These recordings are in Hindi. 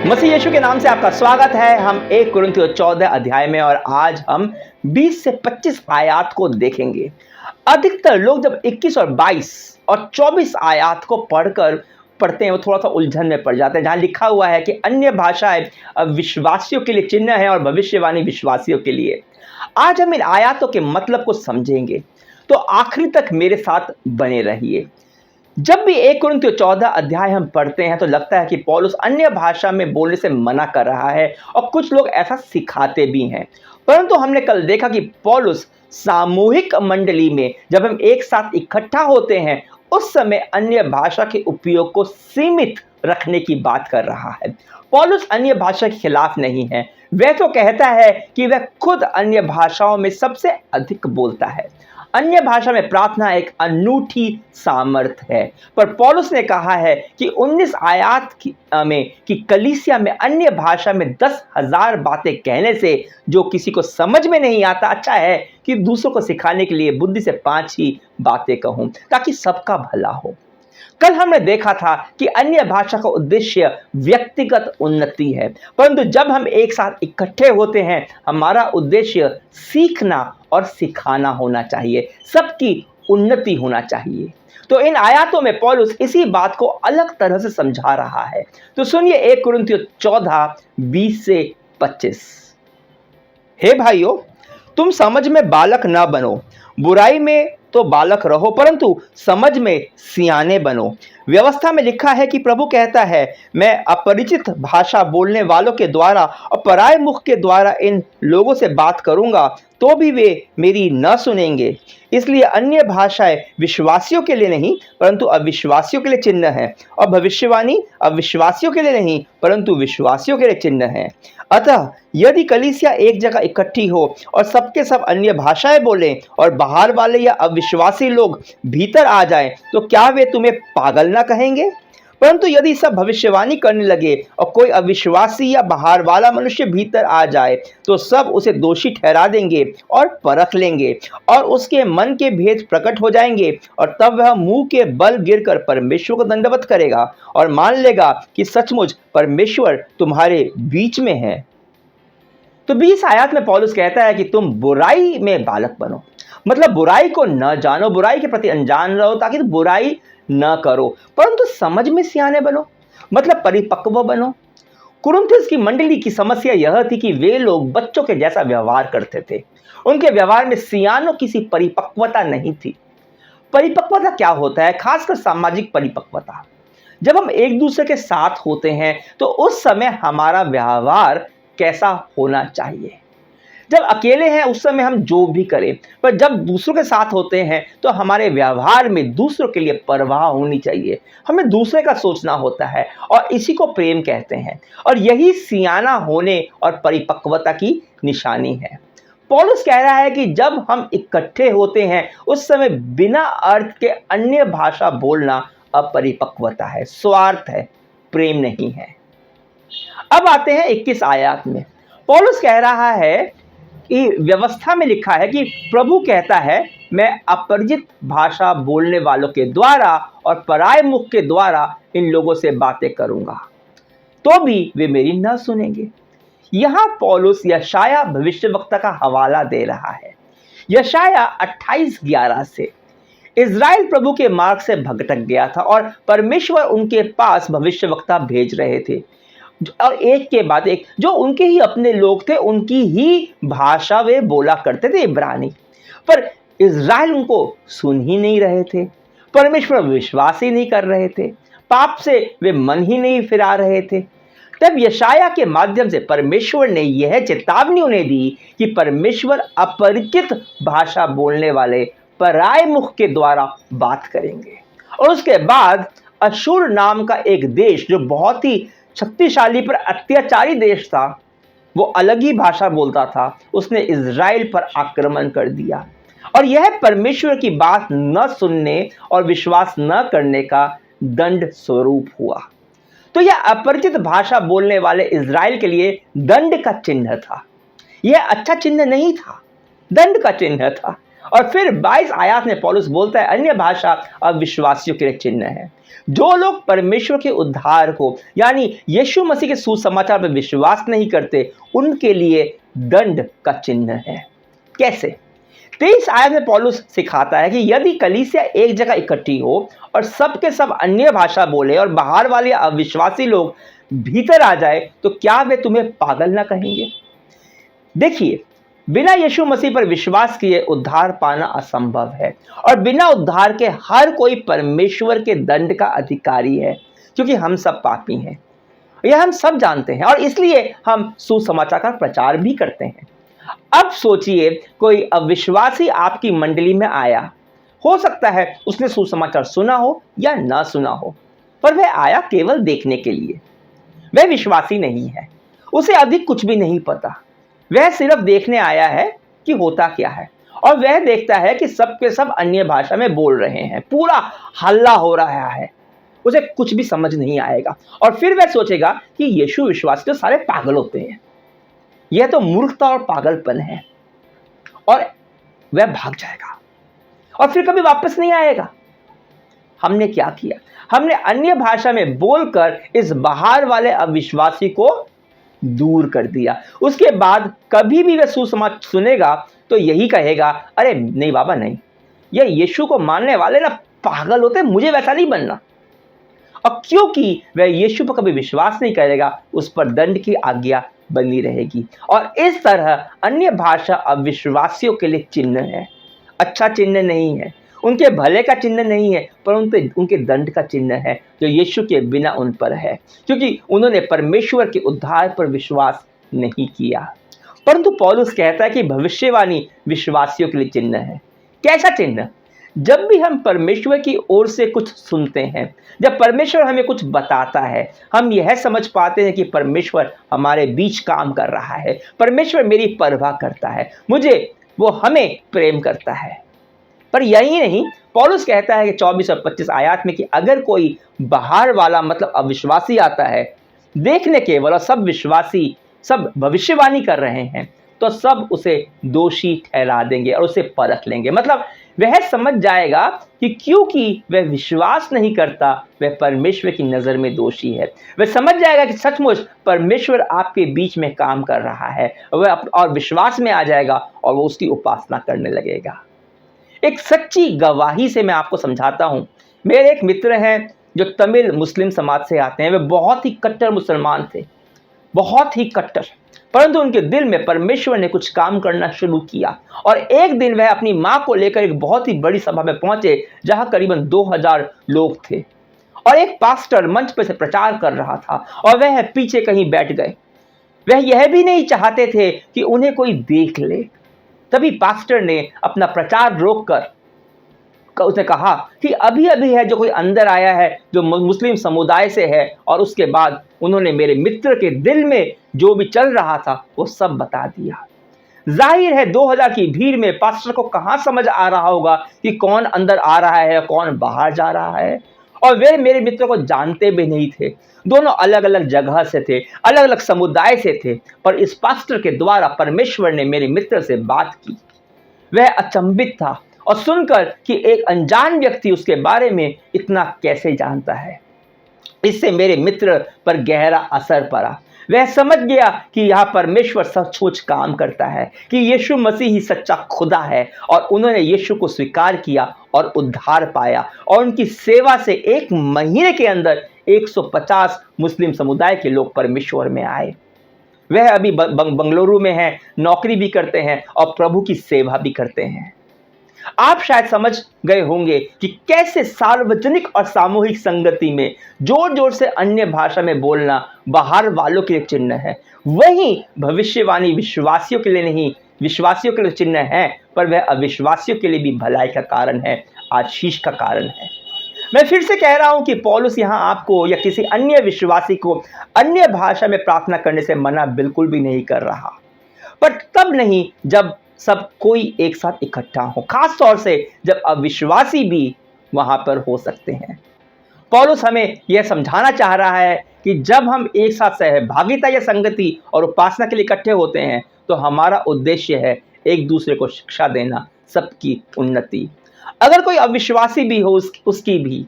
मसीह यीशु के नाम से आपका स्वागत है। हम 1 कुरिन्थियों 14 अध्याय में और आज हम 20 से 25 आयत को देखेंगे। अधिकतर लोग जब 21 और 22 और 24 आयत को पढ़ते हैं वो थोड़ा सा उलझन में पड़ जाते हैं, जहां लिखा हुआ है कि अन्य भाषाएं विश्वासियों के लिए चिन्ह है और भविष्यवाणी विश्वासियों के लिए। आज हम इन आयतों के मतलब को समझेंगे, तो आखिरी तक मेरे साथ बने रहिए। जब भी 1 कुरिन्थियों 14 अध्याय हम पढ़ते हैं तो लगता है कि पौलुस अन्य भाषा में बोलने से मना कर रहा है और कुछ लोग ऐसा सिखाते भी हैं। परंतु हमने कल देखा कि पौलुस सामूहिक मंडली में जब हम एक साथ इकट्ठा होते हैं उस समय अन्य भाषा के उपयोग को सीमित रखने की बात कर रहा है। पौलुस अन्य भाषा के खिलाफ नहीं है, वह तो कहता है कि वह खुद अन्य भाषाओं में सबसे अधिक बोलता है। अन्य भाषा में प्रार्थना एक अनूठी सामर्थ है, पर पौलुस ने कहा है कि 19 आयत में कि कलीसिया में अन्य भाषा में 10,000 बातें कहने से जो किसी को समझ में नहीं आता, अच्छा है कि दूसरों को सिखाने के लिए बुद्धि से 5 ही बातें कहूं ताकि सबका भला हो। कल हमने देखा था कि अन्य भाषा का उद्देश्य व्यक्तिगत उन्नति है, परंतु जब हम एक साथ इकट्ठे होते हैं हमारा उद्देश्य सीखना और सिखाना होना चाहिए, सबकी उन्नति होना चाहिए। तो इन आयतों में पौलुस इसी बात को अलग तरह से समझा रहा है। तो सुनिए 1 कुरिन्थियों 14 20 से 25। हे भाइयों, तुम समझ में बालक न बनो, बुराई में तो बालक रहो परंतु समझ में सियाने बनो। व्यवस्था में लिखा है कि प्रभु कहता है, मैं अपरिचित भाषा बोलने वालों के द्वारा और पराये मुख के द्वारा इन लोगों से बात करूंगा तो भी वे मेरी न सुनेंगे। इसलिए अन्य भाषाएं विश्वासियों के लिए नहीं परंतु अविश्वासियों के लिए चिन्ह है, और भविष्यवाणी अविश्वासियों के लिए नहीं परंतु विश्वासियों के लिए चिन्ह है। अतः यदि कलीसिया एक जगह इकट्ठी हो और सबके सब अन्य भाषाएं बोलें और बाहर वाले या अविश्वासी लोग भीतर आ जाएं, तो क्या वे तुम्हें पागल ना कहेंगे? परंतु यदि सब भविष्यवाणी करने लगे और कोई अविश्वासी या बाहर वाला मनुष्य भीतर आ जाए तो सब उसे दोषी ठहरा देंगे और परख लेंगे और उसके मन के भेद प्रकट हो जाएंगे, और तब वह मुंह के बल गिरकर परमेश्वर को दंडवत करेगा और मान लेगा कि सचमुच परमेश्वर तुम्हारे बीच में है। तो 20 आयत में पौलुस कहता है कि तुम बुराई में बालक बनो, मतलब बुराई को न जानो, बुराई के प्रति अनजान रहो ताकि बुराई न करो, परंतु समझ में सियाने बनो, मतलब परिपक्व बनो। कुरिन्थियों की मंडली की समस्या यह थी कि वे लोग बच्चों के जैसा व्यवहार करते थे, उनके व्यवहार में सियानों किसी परिपक्वता नहीं थी। परिपक्वता क्या होता है? खासकर सामाजिक परिपक्वता। जब हम एक दूसरे के साथ होते हैं तो उस समय हमारा व्यवहार कैसा होना चाहिए। जब अकेले हैं उस समय हम जो भी करें, पर जब दूसरों के साथ होते हैं तो हमारे व्यवहार में दूसरों के लिए परवाह होनी चाहिए, हमें दूसरे का सोचना होता है और इसी को प्रेम कहते हैं, और यही सियाना होने और परिपक्वता की निशानी है। पौलुस कह रहा है कि जब हम इकट्ठे होते हैं उस समय बिना अर्थ के अन्य भाषा बोलना अपरिपक्वता है, स्वार्थ है, प्रेम नहीं है। अब आते हैं 21 आयत में। पौलुस कह रहा है कि व्यवस्था में लिखा है कि प्रभु कहता है, मैं अपरिचित भाषा बोलने वालों के द्वारा और पराये मुख के द्वारा इन लोगों से बातें करूंगा तो भी वे मेरी न सुनेंगे। यहां पौलुस यशाया भविष्यवक्ता का हवाला दे रहा है। यशाया 28:11 से इज़राइल प्रभु के मार्ग से भटक गया था और परमेश्वर उनके पास भविष्यवक्ता भेज रहे थे, और एक के बाद एक जो उनके ही अपने लोग थे, उनकी ही भाषा वे बोला करते थे, इब्रानी। पर इज़राइल उनको सुन ही नहीं रहे थे, परमेश्वर विश्वास ही नहीं कर रहे थे, पाप से वे मन ही नहीं फिरा रहे थे। तब यशाया के माध्यम से परमेश्वर ने यह चेतावनी उन्हें दी कि परमेश्वर अपरिचित भाषा बोलने वाले पराये मुख के द्वारा बात करेंगे। और उसके बाद अशूर नाम का एक देश जो बहुत ही शक्तिशाली पर अत्याचारी देश था, वो अलग ही भाषा बोलता था, उसने इज़राइल पर आक्रमण कर दिया, और यह परमेश्वर की बात न सुनने और विश्वास न करने का दंड स्वरूप हुआ। तो यह अपरिचित भाषा बोलने वाले इज़राइल के लिए दंड का चिन्ह था। यह अच्छा चिन्ह नहीं था, दंड का चिन्ह था। और फिर 22 आयत में पौलुस बोलता है अन्य भाषा अविश्वासियों के लिए चिन्ह है। जो लोग परमेश्वर के उद्धार को यानी यीशु मसीह के सुसमाचार पर विश्वास नहीं करते उनके लिए दंड का चिन्ह है। कैसे? 23 आयत में पौलुस सिखाता है कि यदि कलीसिया एक जगह इकट्ठी हो और सबके सब अन्य भाषा बोले और बाहर वाले अविश्वासी लोग भीतर आ जाए तो क्या वे तुम्हें पागल ना कहेंगे? देखिए, बिना यीशु मसीह पर विश्वास किए उद्धार पाना असंभव है और बिना उद्धार के हर कोई परमेश्वर के दंड का अधिकारी है, क्योंकि हम सब पापी हैं। यह हम सब जानते हैं और इसलिए हम सुसमाचार का प्रचार भी करते हैं। अब सोचिए, कोई अविश्वासी आपकी मंडली में आया, हो सकता है उसने सुसमाचार सुना हो या ना सुना हो, पर वह आया केवल देखने के लिए। वह विश्वासी नहीं है, उसे अधिक कुछ भी नहीं पता। वह सिर्फ देखने आया है कि होता क्या है और वह देखता है कि सब के सब अन्य भाषा में बोल रहे हैं, पूरा हल्ला हो रहा है, उसे कुछ भी समझ नहीं आएगा और फिर वह सोचेगा कि यीशु विश्वासी तो सारे पागल होते हैं, यह तो मूर्खता और पागलपन है, और वह भाग जाएगा और फिर कभी वापस नहीं आएगा। हमने क्या किया? हमने अन्य भाषा में बोलकर इस बाहर वाले अविश्वासी को दूर कर दिया। उसके बाद कभी भी वह सुसमाचार सुनेगा तो यही कहेगा, अरे नहीं बाबा नहीं, ये यीशु को मानने वाले ना पागल होते, मुझे वैसा नहीं बनना। और क्योंकि वह यीशु पर कभी विश्वास नहीं करेगा, उस पर दंड की आज्ञा बनी रहेगी। और इस तरह अन्य भाषा अविश्वासियों के लिए चिन्ह है, अच्छा चिन्ह नहीं है, उनके भले का चिन्ह नहीं है, परंतु उनके दंड का चिन्ह है जो यीशु के बिना उन पर है, क्योंकि उन्होंने परमेश्वर के उद्धार पर विश्वास नहीं किया। परंतु पौलुस कहता है कि भविष्यवाणी विश्वासियों के लिए चिन्ह है। कैसा चिन्ह? जब भी हम परमेश्वर की ओर से कुछ सुनते हैं, जब परमेश्वर हमें कुछ बताता है, हम यह समझ पाते हैं कि परमेश्वर हमारे बीच काम कर रहा है, परमेश्वर मेरी परवाह करता है, वो हमें प्रेम करता है। पर यही नहीं, पौलुस कहता है कि 24 और 25 आयत में कि अगर कोई बाहर वाला मतलब अविश्वासी आता है देखने केवल और सब विश्वासी सब भविष्यवाणी कर रहे हैं, तो सब उसे दोषी ठहरा देंगे और उसे परख लेंगे। मतलब वह समझ जाएगा कि क्योंकि वह विश्वास नहीं करता, वह परमेश्वर की नज़र में दोषी है। वह समझ जाएगा कि सचमुच परमेश्वर आपके बीच में काम कर रहा है, वह और विश्वास में आ जाएगा और वो उसकी उपासना करने लगेगा। एक सच्ची गवाही से मैं आपको समझाता हूँ। मेरे एक मित्र हैं जो तमिल मुस्लिम समाज से आते हैं। वे बहुत ही कट्टर मुसलमान थे, बहुत ही कट्टर, परंतु उनके दिल में परमेश्वर ने कुछ काम करना शुरू किया और एक दिन वह अपनी माँ को लेकर एक बहुत ही बड़ी सभा में पहुंचे जहां करीबन 2000 लोग थे और एक पास्टर मंच पर से प्रचार कर रहा था और वह पीछे कहीं बैठ गए। वह यह भी नहीं चाहते थे कि उन्हें कोई देख ले। तभी पास्टर ने अपना प्रचार रोककर उसने कहा कि अभी अभी है जो कोई अंदर आया है जो मुस्लिम समुदाय से है, और उसके बाद उन्होंने मेरे मित्र के दिल में जो भी चल रहा था वो सब बता दिया। जाहिर है 2000 की भीड़ में पास्टर को कहाँ समझ आ रहा होगा कि कौन अंदर आ रहा है कौन बाहर जा रहा है, और वे मेरे मित्र को जानते भी नहीं थे। दोनों अलग अलग जगह से थे, अलग अलग समुदाय से थे, पर इस पास्टर के द्वारा परमेश्वर ने मेरे मित्र से बात की। वह अचंभित था और सुनकर कि एक अनजान व्यक्ति उसके बारे में इतना कैसे जानता है। इससे मेरे मित्र पर गहरा असर पड़ा। वह समझ गया कि यह परमेश्वर सचमुच काम करता है, कि यीशु मसीह ही सच्चा खुदा है, और उन्होंने यीशु को स्वीकार किया और उद्धार पाया। और उनकी सेवा से एक महीने के अंदर 150 मुस्लिम समुदाय के लोग परमेश्वर में आए। वह अभी बंगलुरु में हैं, नौकरी भी करते हैं और प्रभु की सेवा भी करते हैं। आप शायद समझ गए होंगे कि कैसे सार्वजनिक और सामूहिक संगति में जोर जोर से अन्य भाषा में बोलना बाहर वालों के लिए चिन्ह है। वहीं भविष्यवाणी विश्वासियों के लिए नहीं, विश्वासियों के लिए चिन्ह है, पर वह अविश्वासियों के लिए भी भलाई का कारण है, आशीष का कारण है। मैं फिर से कह रहा हूं कि पौलुस यहां आपको या किसी अन्य विश्वासी को अन्य भाषा में प्रार्थना करने से मना बिल्कुल भी नहीं कर रहा, पर तब नहीं जब सब कोई एक साथ इकट्ठा हो, खास तौर से जब अविश्वासी भी वहां पर हो सकते हैं। पौलुस हमें यह समझाना चाह रहा है कि जब हम एक साथ सहभागिता या संगति और उपासना के लिए इकट्ठे होते हैं तो हमारा उद्देश्य है एक दूसरे को शिक्षा देना, सबकी उन्नति। अगर कोई अविश्वासी भी हो उसकी भी।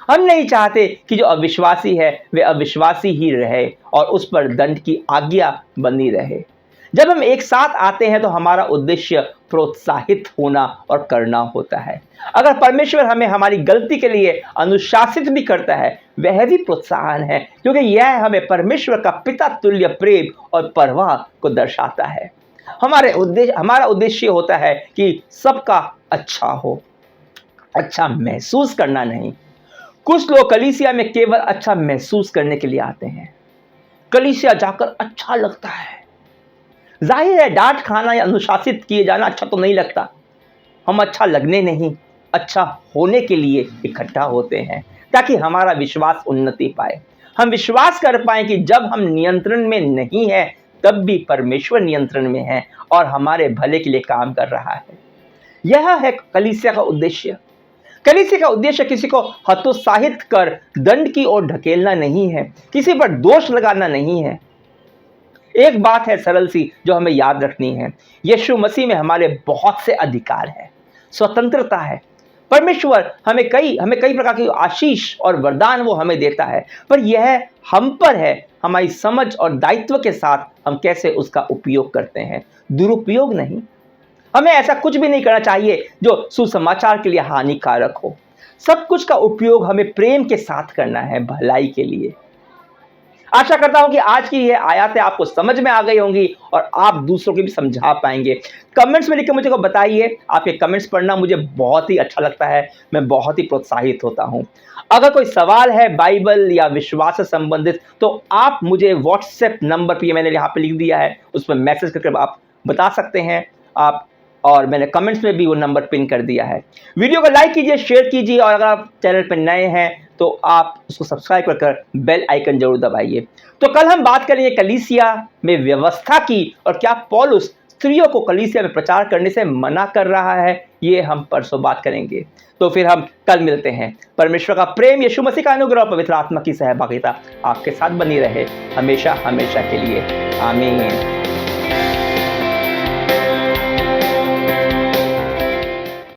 हम नहीं चाहते कि जो अविश्वासी है वे अविश्वासी ही रहे और उस पर दंड की आज्ञा बनी रहे। जब हम एक साथ आते हैं तो हमारा उद्देश्य प्रोत्साहित होना और करना होता है। अगर परमेश्वर हमें हमारी गलती के लिए अनुशासित भी करता है वह भी प्रोत्साहन है, क्योंकि यह हमें परमेश्वर का पिता तुल्य प्रेम और परवाह को दर्शाता है। हमारा उद्देश्य होता है कि सबका अच्छा हो, अच्छा महसूस करना नहीं। कुछ लोग कलीसिया में केवल अच्छा महसूस करने के लिए आते हैं। कलीसिया जाकर अच्छा लगता है। जाहिर है डांट खाना या अनुशासित किए जाना अच्छा तो नहीं लगता। हम अच्छा लगने नहीं, अच्छा होने के लिए इकट्ठा होते हैं ताकि हमारा विश्वास उन्नति पाए। हम विश्वास कर पाएं कि जब हम नियंत्रण में नहीं हैं तब भी परमेश्वर नियंत्रण में है और हमारे भले के लिए काम कर रहा है। यह है कलीसिया का उद्देश्य। कलीसिया का उद्देश्य किसी को हतोत्साहित कर दंड की ओर ढकेलना नहीं है, किसी पर दोष लगाना नहीं है। एक बात है सरल सी जो हमें याद रखनी है, यीशु मसीह में हमारे बहुत से अधिकार है, स्वतंत्रता है। परमेश्वर हमें कई प्रकार की आशीष और वरदान वो हमें देता है, पर यह हम पर है, हमारी समझ और दायित्व के साथ हम कैसे उसका उपयोग करते हैं, दुरुपयोग नहीं। हमें ऐसा कुछ भी नहीं करना चाहिए जो सुसमाचार के लिए हानिकारक हो। सब कुछ का उपयोग हमें प्रेम के साथ करना है, भलाई के लिए। आशा करता हूं कि आज की ये आयतें आपको समझ में आ गई होंगी और आप दूसरों को भी समझा पाएंगे। कमेंट्स में लिखकर मुझे को बताइए। आपके कमेंट्स पढ़ना मुझे बहुत ही अच्छा लगता है, मैं बहुत ही प्रोत्साहित होता हूं। अगर कोई सवाल है बाइबल या विश्वास से संबंधित तो आप मुझे व्हाट्सएप नंबर पे, मैंने यहाँ पे लिख दिया है, उस पर मैसेज करके आप बता सकते हैं आप, और मैंने कमेंट्स में भी वो नंबर पिन कर दिया है। वीडियो को लाइक कीजिए, शेयर कीजिए और अगर आप चैनल पर नए हैं तो आप उसको सब्सक्राइब कर बेल आइकन जरूर दबाइए। तो कल हम बात करेंगे कलीसिया में व्यवस्था की और क्या पौलुस स्त्रियों को कलीसिया में प्रचार करने से मना कर रहा है, ये हम परसों बात करेंगे। तो फिर हम कल मिलते हैं। परमेश्वर का प्रेम, यीशु मसीह का अनुग्रह और पवित्र आत्मा की सहभागिता आपके साथ बनी रहे हमेशा हमेशा के लिए। आमीन।